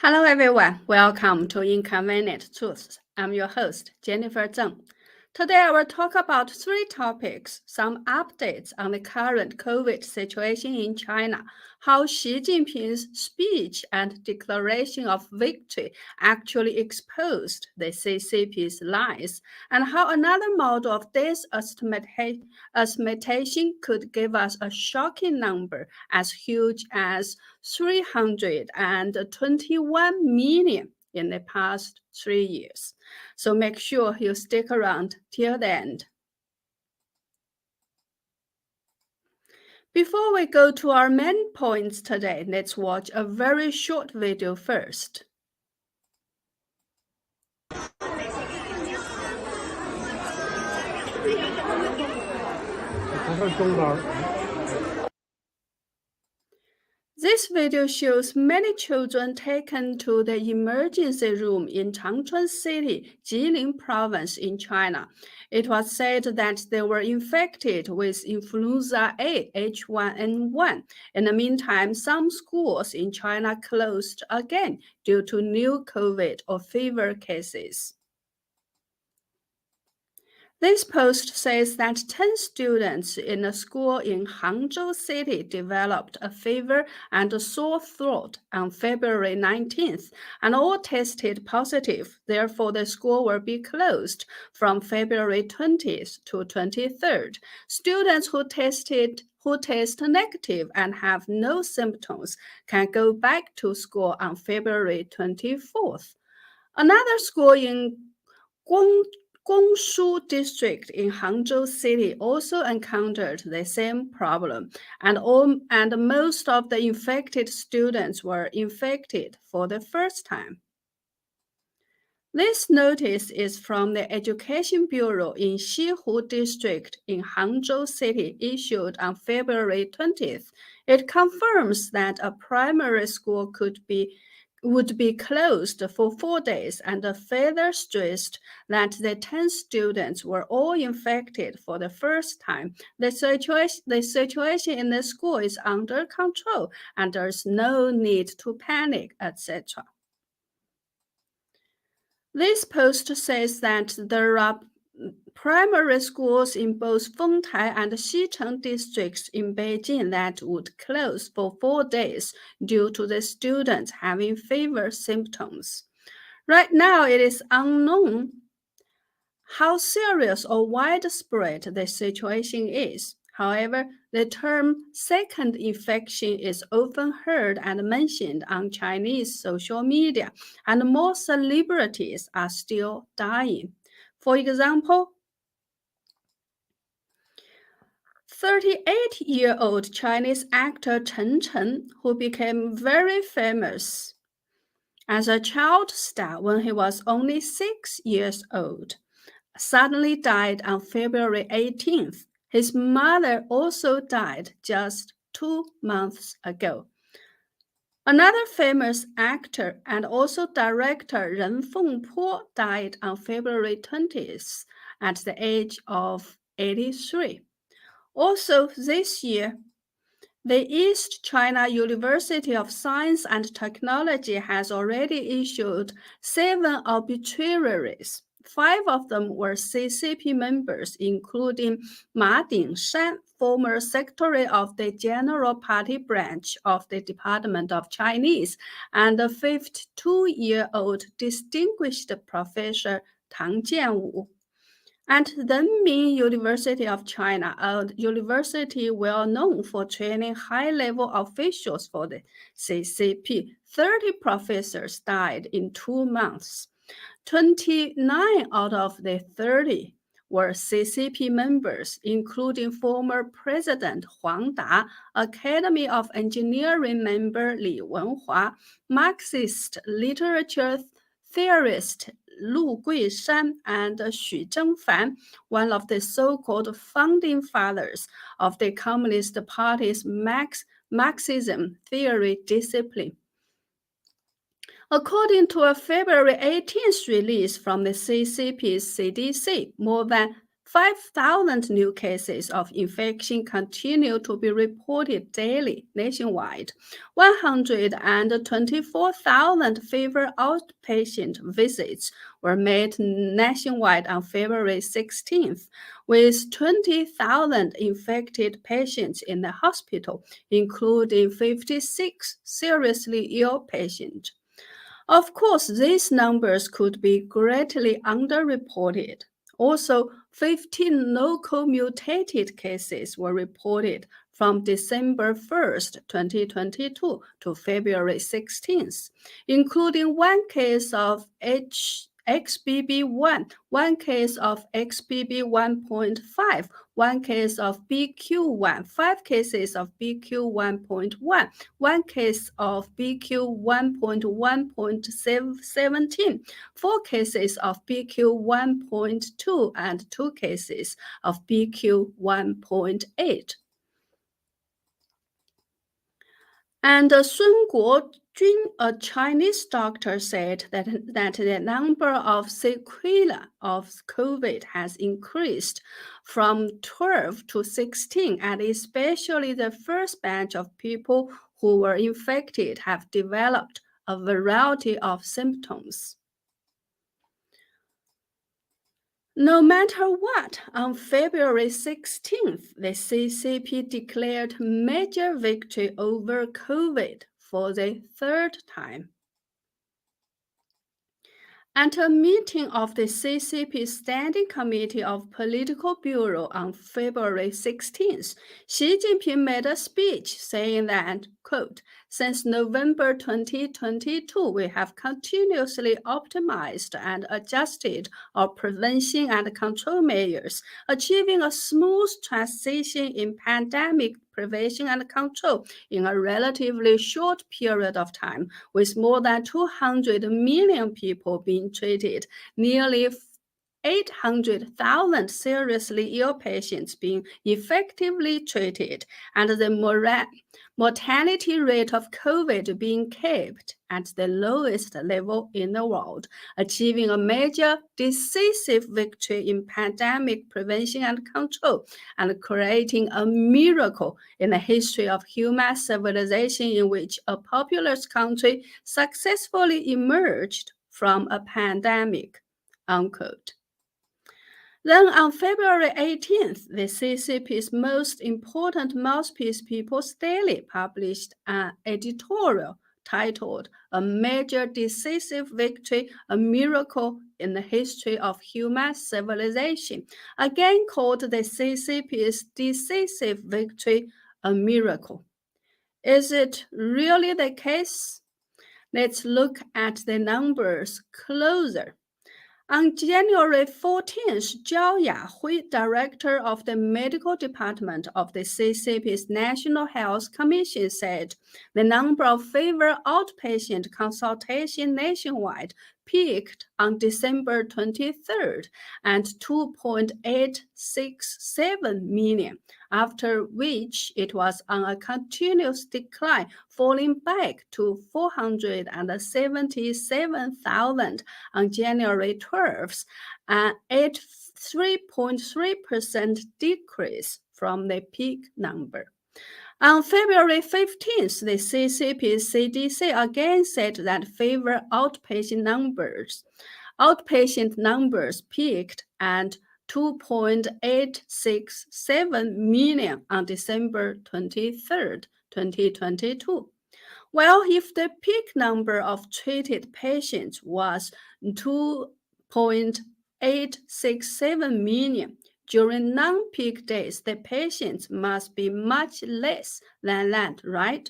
Hello everyone, welcome to Inconvenient Truths. I'm your host, Jennifer Zeng. Today I will talk about three topics, some updates on the current COVID situation in China, how Xi Jinping's speech and declaration of victory actually exposed the CCP's lies, and how another model of this estimation could give us a shocking number as huge as 321 million in the past 3 years. So make sure you stick around till the end. Before we go to our main points today, let's watch a very short video first. This video shows many children taken to the emergency room in Changchun City, Jilin Province in China. It was said that they were infected with influenza A H1N1. In the meantime, some schools in China closed again due to new COVID or fever cases. This post says that 10 students in a school in Hangzhou City developed a fever and a sore throat on February 19th, and all tested positive. Therefore, the school will be closed from February 20th to 23rd. Students who test negative and have no symptoms can go back to school on February 24th. Another school in Gongshu district in Hangzhou City also encountered the same problem, and most of the infected students were infected for the first time. This notice is from the Education Bureau in Xihu District in Hangzhou City, issued on February 20th. It confirms that a primary school would be closed for 4 days, and further stressed that the 10 students were all infected for the first time. The situation in the school is under control, and there's no need to panic, etc. This post says that there are primary schools in both Fengtai and Xicheng districts in Beijing that would close for 4 days due to the students having fever symptoms. Right now, it is unknown how serious or widespread the situation is. However, the term second infection is often heard and mentioned on Chinese social media, and more celebrities are still dying. For example, 38-year-old Chinese actor Chen Chen, who became very famous as a child star when he was only 6 years old, suddenly died on February 18th. His mother also died just 2 months ago. Another famous actor and also director Ren Fengpo died on February 20th at the age of 83. Also this year, the East China University of Science and Technology has already issued 7 obituaries. 5 of them were CCP members, including Ma Dingshan, former secretary of the General Party branch of the Department of Chinese, and the 52-year-old distinguished professor Tang Jianwu. And Renmin University of China, a university well known for training high-level officials for the CCP, 30 professors died in 2 months. 29 out of the 30 were CCP members, including former President Huang Da, Academy of Engineering member Li Wenhua, Marxist literature theorist Lu Guishan, and Xu Zhengfan, one of the so-called founding fathers of the Communist Party's Marxism theory discipline. According to a February 18th release from the CCP's CDC, more than 5,000 new cases of infection continue to be reported daily nationwide. 124,000 fever outpatient visits were made nationwide on February 16th, with 20,000 infected patients in the hospital, including 56 seriously ill patients. Of course, these numbers could be greatly underreported. Also, 15 local mutated cases were reported from December 1st, 2022 to February 16th, including one case of XBB1, one case of XBB1.5, one case of BQ1, 5 cases of BQ1.1, one case of BQ1.1.17, 4 cases of BQ1.2, and 2 cases of BQ1.8. And Sun Guojun, a Chinese doctor, said that the number of sequelae of COVID has increased from 12 to 16, and especially the first batch of people who were infected have developed a variety of symptoms. No matter what, on February 16th, the CCP declared major victory over COVID for the 3rd time. At a meeting of the CCP Standing Committee of Political Bureau on February 16th, Xi Jinping made a speech saying that, quote, "Since November 2022, we have continuously optimized and adjusted our prevention and control measures, achieving a smooth transition in pandemic prevention and control in a relatively short period of time, with more than 200 million people being treated, nearly 800,000 seriously ill patients being effectively treated, and the mortality rate of COVID being kept at the lowest level in the world, achieving a major decisive victory in pandemic prevention and control, and creating a miracle in the history of human civilization in which a populous country successfully emerged from a pandemic," unquote. Then on February 18th, the CCP's most important mouthpiece, People's Daily, published an editorial titled "A Major Decisive Victory, a Miracle in the History of Human Civilization," again called the CCP's Decisive Victory a Miracle. Is it really the case? Let's look at the numbers closer. On January 14th, Zhao Yahui, director of the medical department of the CCP's National Health Commission, said the number of fever outpatient consultations nationwide peaked on December 23rd at 2.867 million, after which it was on a continuous decline, falling back to 477,000 on January 12th, an 3.3% decrease from the peak number. On February 15th, the CCP CDC again said that fever outpatient numbers peaked at 2.867 million on December 23rd, 2022. Well, if the peak number of treated patients was 2.867 million, during non-peak days, the patients must be much less than that, right?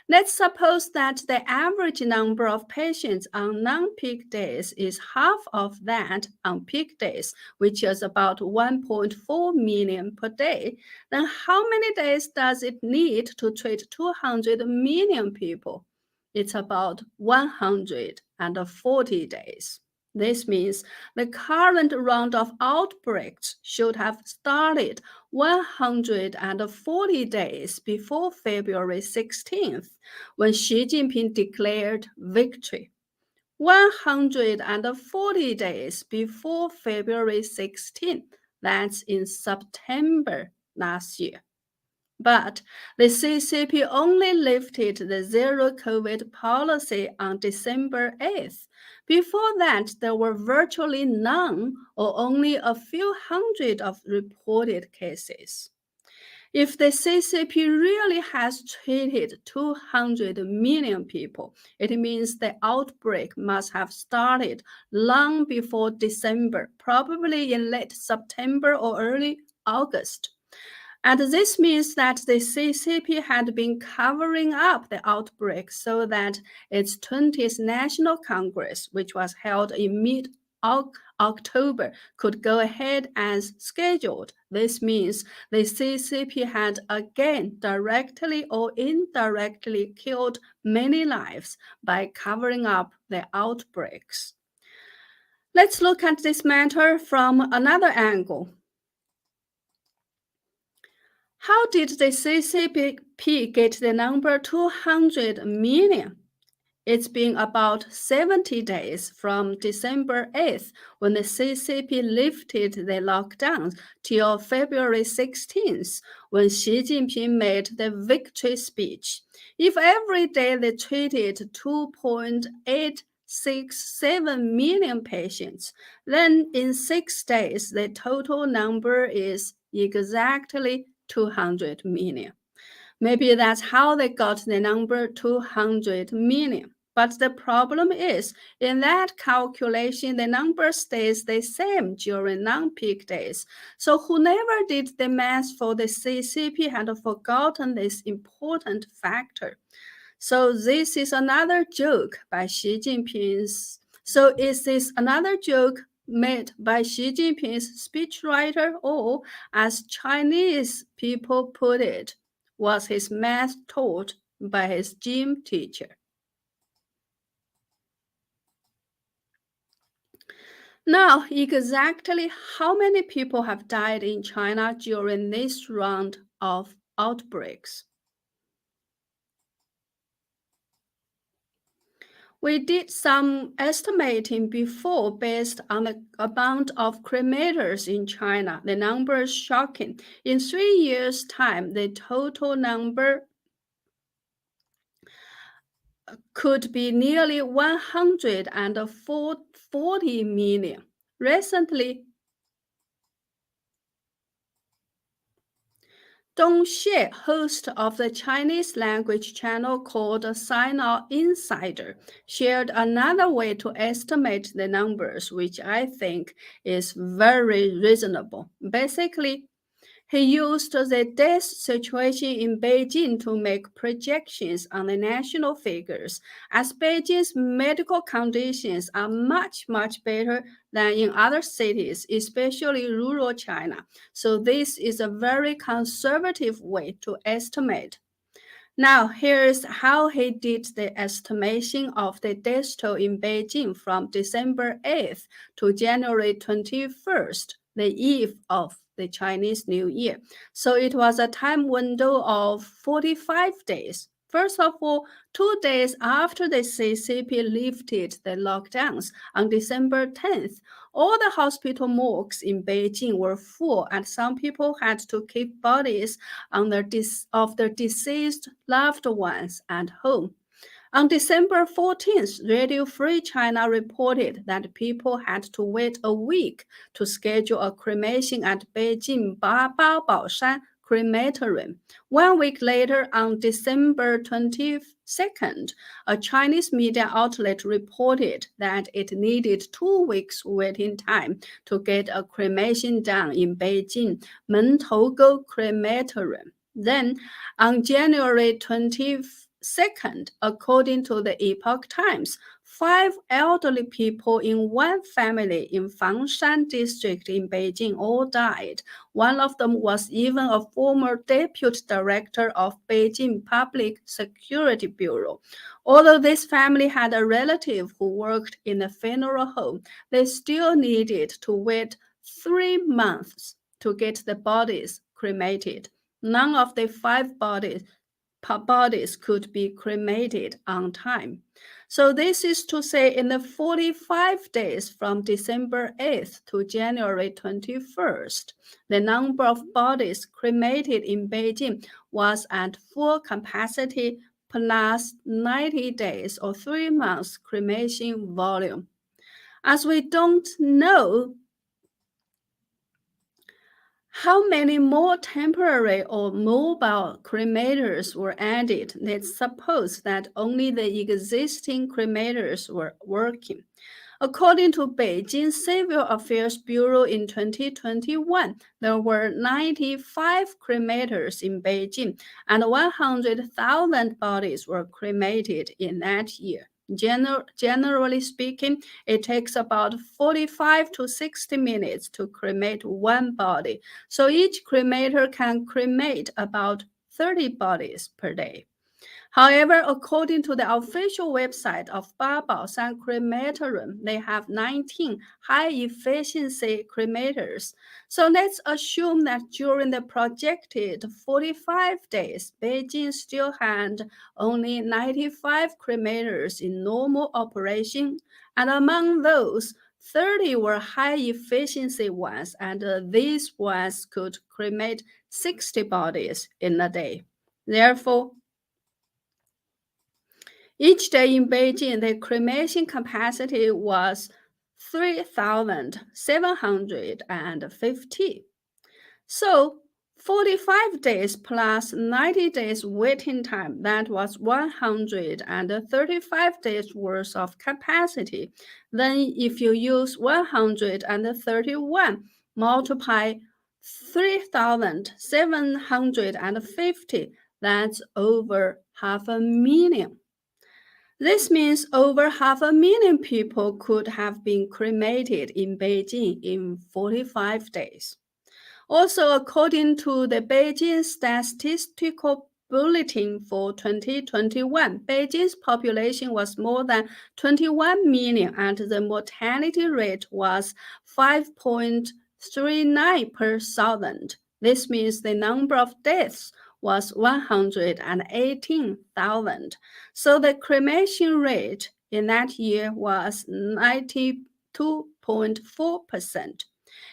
Let's suppose that the average number of patients on non-peak days is half of that on peak days, which is about 1.4 million per day. Then how many days does it need to treat 200 million people? It's about 140 days. This means the current round of outbreaks should have started 140 days before February 16th, when Xi Jinping declared victory. 140 days before February 16th, That's in September last year. But the CCP only lifted the zero COVID policy on December 8th. Before that, there were virtually none or only a few hundred of reported cases. If the CCP really has treated 200 million people, it means the outbreak must have started long before December, probably in late September or early August. And this means that the CCP had been covering up the outbreak so that its 20th National Congress, which was held in mid-October, could go ahead as scheduled. This means the CCP had again directly or indirectly killed many lives by covering up the outbreaks. Let's look at this matter from another angle. How did the CCP get the number 200 million? It's been about 70 days from December 8th, when the CCP lifted the lockdowns, till February 16th, when Xi Jinping made the victory speech. If every day they treated 2.867 million patients, then in 6 days the total number is exactly 200 million. Maybe that's how they got the number 200 million. But the problem is, in that calculation, the number stays the same during non-peak days. So whoever did the math for the CCP had forgotten this important factor. So this is another joke by Xi Jinping's. So is this another joke made by Xi Jinping's speechwriter, or, as Chinese people put it, was his math taught by his gym teacher? Now, exactly how many people have died in China during this round of outbreaks? We did some estimating before based on the amount of cremator's in China. The number is shocking. In 3 years' time, the total number could be nearly 140 million. Recently, Dong Xie, host of the Chinese language channel called Sino Insider, shared another way to estimate the numbers, which I think is very reasonable. Basically, he used the death situation in Beijing to make projections on the national figures, as Beijing's medical conditions are much better than in other cities, especially rural China. So this is a very conservative way to estimate. Now, here's how he did the estimation of the death toll in Beijing from December 8th to January 21st, the eve of the Chinese New Year. So it was a time window of 45 days. First of all, 2 days after the CCP lifted the lockdowns on December 10th, all the hospital morgues in Beijing were full, and some people had to keep bodies of their deceased loved ones at home. On December 14th, Radio Free China reported that people had to wait a week to schedule a cremation at Beijing Babaoshan Crematorium. 1 week later, on December 22nd, a Chinese media outlet reported that it needed 2 weeks waiting time to get a cremation done in Beijing Mentougo Crematorium. Then, on January 22nd, according to the Epoch Times, 5 elderly people in one family in Fangshan district in Beijing all died. One of them was even a former deputy director of Beijing Public Security Bureau. Although this family had a relative who worked in a funeral home, they still needed to wait 3 months to get the bodies cremated. None of the 5 bodies bodies could be cremated on time. So this is to say, in the 45 days from December 8th to January 21st, the number of bodies cremated in Beijing was at full capacity plus 90 days or 3 months cremation volume. As we don't know how many more temporary or mobile cremators were added, let's suppose that only the existing cremators were working. According to Beijing Civil Affairs Bureau in 2021, there were 95 cremators in Beijing, and 100,000 bodies were cremated in that year. Generally speaking, it takes about 45 to 60 minutes to cremate one body, so each cremator can cremate about 30 bodies per day. However, according to the official website of Babaoshan Crematorium, they have 19 high-efficiency cremators. So let's assume that during the projected 45 days, Beijing still had only 95 cremators in normal operation, and among those, 30 were high-efficiency ones, and these ones could cremate 60 bodies in a day. Therefore, each day in Beijing, the cremation capacity was 3,750. So 45 days plus 90 days waiting time, that was 135 days worth of capacity. Then if you use 131, multiply 3,750, that's over 500,000. This means over 500,000 people could have been cremated in Beijing in 45 days. Also, according to the Beijing Statistical Bulletin for 2021, Beijing's population was more than 21 million and the mortality rate was 5.39 per thousand. This means the number of deaths was 118,000. So the cremation rate in that year was 92.4%.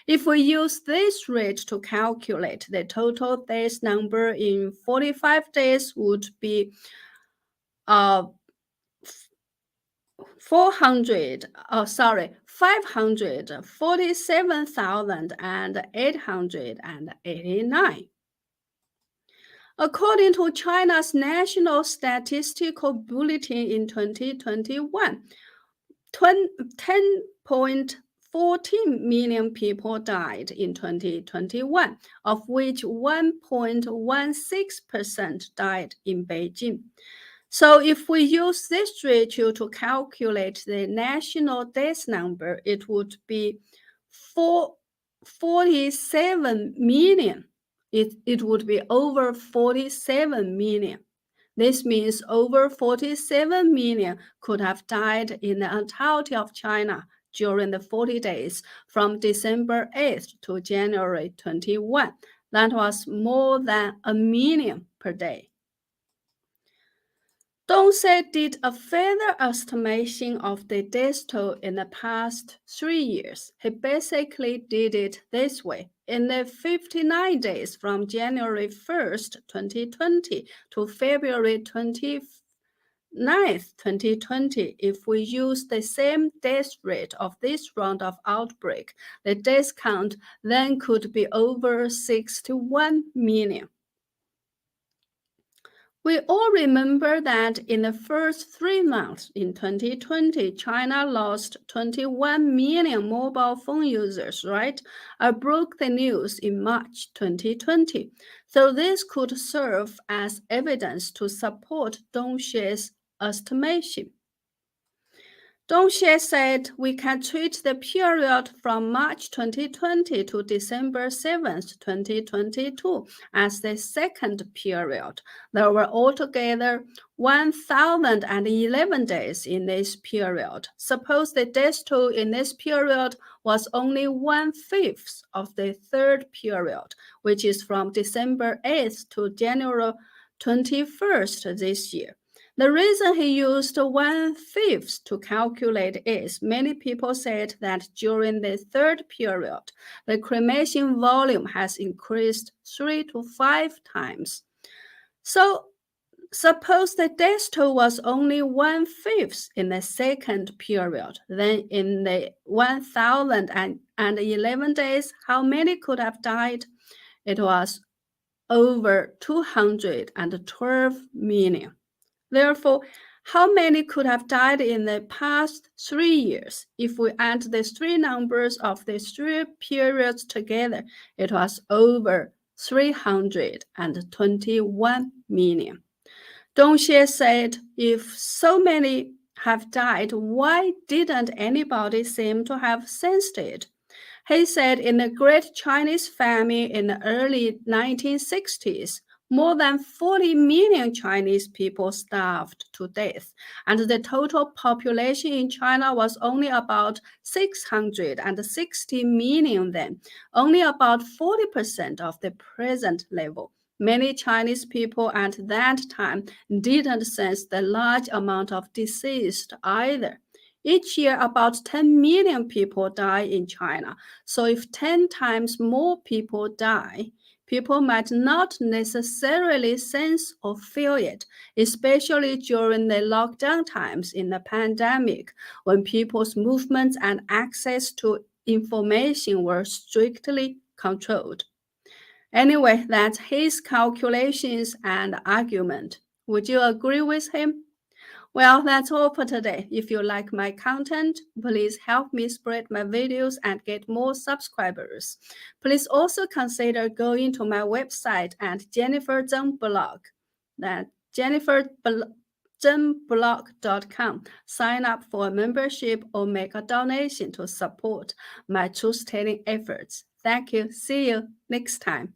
If we use this rate to calculate, the total days number in 45 days would be 547,889. According to China's National Statistical Bulletin in 2021, 10.14 million people died in 2021, of which 1.16% died in Beijing. So if we use this ratio to calculate the national death number, it would be 47 million. It would be over 47 million. This means over 47 million could have died in the entirety of China during the 40 days from December 8th to January 21. That was more than 1 million per day. Dongse did a further estimation of the death toll in the past 3 years. He basically did it this way. In the 59 days from January 1st, 2020 to February 29th, 2020, if we use the same death rate of this round of outbreak, the death count then could be over 61 million. We all remember that in the first 3 months in 2020, China lost 21 million mobile phone users, right? I broke the news in March 2020. So this could serve as evidence to support Dongxie's estimation. Dongxie said we can treat the period from March 2020 to December 7th, 2022 as the second period. There were altogether 1,011 days in this period. Suppose the death toll in this period was only 1/5 of the third period, which is from December 8th to January 21st this year. The reason he used 1/5 to calculate is many people said that during the third period, the cremation volume has increased 3 to 5 times. So suppose the death toll was only 1/5 in the second period, then in the 1011 days, how many could have died? It was over 212 million. Therefore, how many could have died in the past 3 years? If we add the 3 numbers of the 3 periods together, it was over 321 million. Dong Xie said, if so many have died, why didn't anybody seem to have sensed it? He said in the Great Chinese Famine in the early 1960s, more than 40 million Chinese people starved to death, and the total population in China was only about 660 million then, only about 40% of the present level. Many Chinese people at that time didn't sense the large amount of disease either. Each year, about 10 million people die in China. So if 10 times more people die, people might not necessarily sense or feel it, especially during the lockdown times in the pandemic, when people's movements and access to information were strictly controlled. Anyway, that's his calculations and argument. Would you agree with him? Well, that's all for today. If you like my content, please help me spread my videos and get more subscribers. Please also consider going to my website at Jennifer Zeng blog. That's jenniferzengblog.com. Sign up for a membership or make a donation to support my truth-telling efforts. Thank you. See you next time.